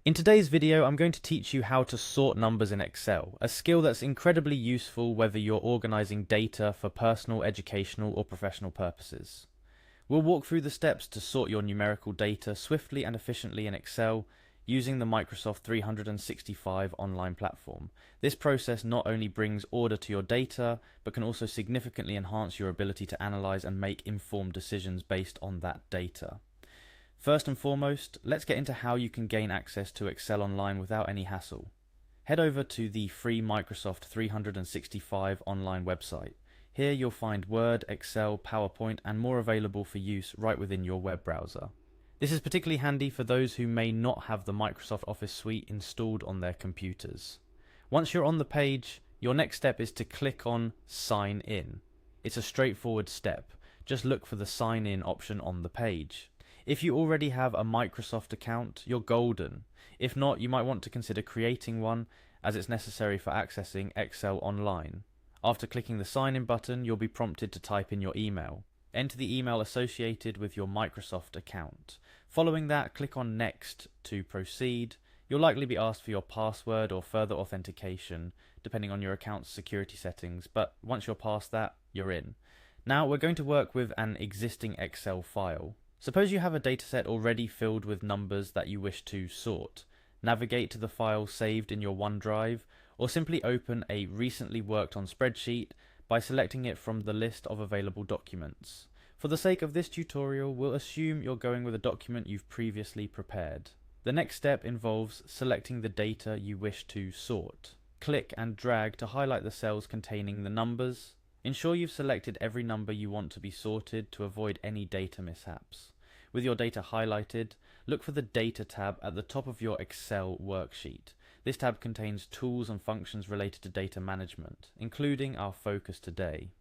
In today's video, I'm going to teach you how to sort numbers in Excel, a skill that's incredibly useful whether you're organizing data for personal, educational, or professional purposes. We'll walk through the steps to sort your numerical data swiftly and efficiently in Excel using the Microsoft 365 online platform. This process not only brings order to your data, but can also significantly enhance your ability to analyze and make informed decisions based on that data. First and foremost, let's get into how you can gain access to Excel online without any hassle. Head over to the free Microsoft 365 online website. Here you'll find Word, Excel, PowerPoint, and more available for use right within your web browser. This is particularly handy for those who may not have the Microsoft Office suite installed on their computers. Once you're on the page, your next step is to click on Sign In. It's a straightforward step. Just look for the Sign In option on the page. If you already have a Microsoft account, you're golden. If not, you might want to consider creating one, as it's necessary for accessing Excel online. After clicking the Sign In button, you'll be prompted to type in your email. Enter the email associated with your Microsoft account. Following that, click on Next to proceed. You'll likely be asked for your password or further authentication, depending on your account's security settings, but once you're past that, you're in. Now we're going to work with an existing Excel file. Suppose you have a dataset already filled with numbers that you wish to sort. Navigate to the file saved in your OneDrive, or simply open a recently worked on spreadsheet by selecting it from the list of available documents. For the sake of this tutorial, we'll assume you're going with a document you've previously prepared. The next step involves selecting the data you wish to sort. Click and drag to highlight the cells containing the numbers. Ensure you've selected every number you want to be sorted to avoid any data mishaps. With your data highlighted, look for the Data tab at the top of your Excel worksheet. This tab contains tools and functions related to data management, including our focus today,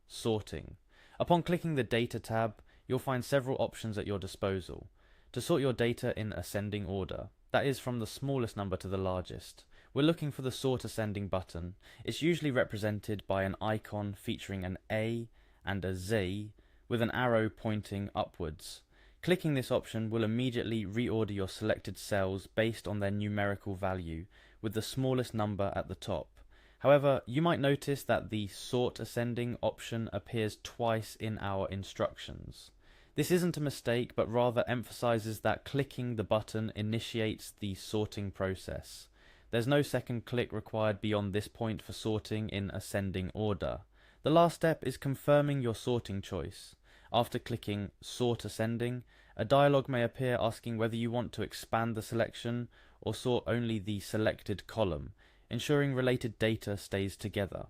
sorting. Upon clicking the Data tab, you'll find several options at your disposal. To sort your data in ascending order, that is from the smallest number to the largest, we're looking for the Sort Ascending button. It's usually represented by an icon featuring an A and a Z with an arrow pointing upwards. Clicking this option will immediately reorder your selected cells based on their numerical value, with the smallest number at the top. However, you might notice that the Sort Ascending option appears twice in our instructions. This isn't a mistake, but rather emphasizes that clicking the button initiates the sorting process. There's no second click required beyond this point for sorting in ascending order. The last step is confirming your sorting choice. After clicking Sort Ascending, a dialog may appear asking whether you want to expand the selection or sort only the selected column, ensuring related data stays together.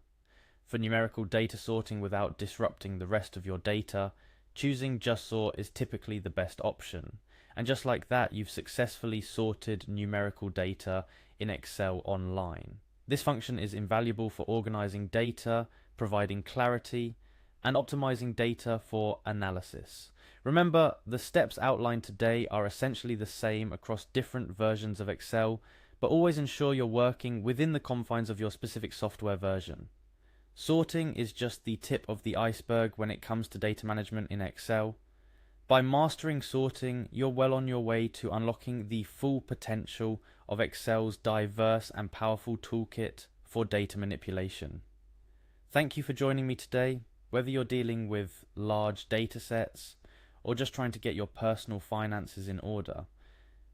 For numerical data sorting without disrupting the rest of your data, choosing Just Sort is typically the best option. And just like that, you've successfully sorted numerical data in Excel online. This function is invaluable for organizing data, providing clarity, and optimizing data for analysis. Remember, the steps outlined today are essentially the same across different versions of Excel, but always ensure you're working within the confines of your specific software version. Sorting is just the tip of the iceberg when it comes to data management in Excel. By mastering sorting, you're well on your way to unlocking the full potential of Excel's diverse and powerful toolkit for data manipulation. Thank you for joining me today. Whether you're dealing with large data sets or just trying to get your personal finances in order,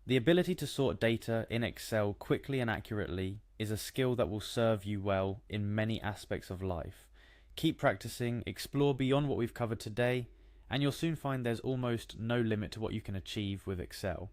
the ability to sort data in Excel quickly and accurately is a skill that will serve you well in many aspects of life. Keep practicing, explore beyond what we've covered today, and you'll soon find there's almost no limit to what you can achieve with Excel.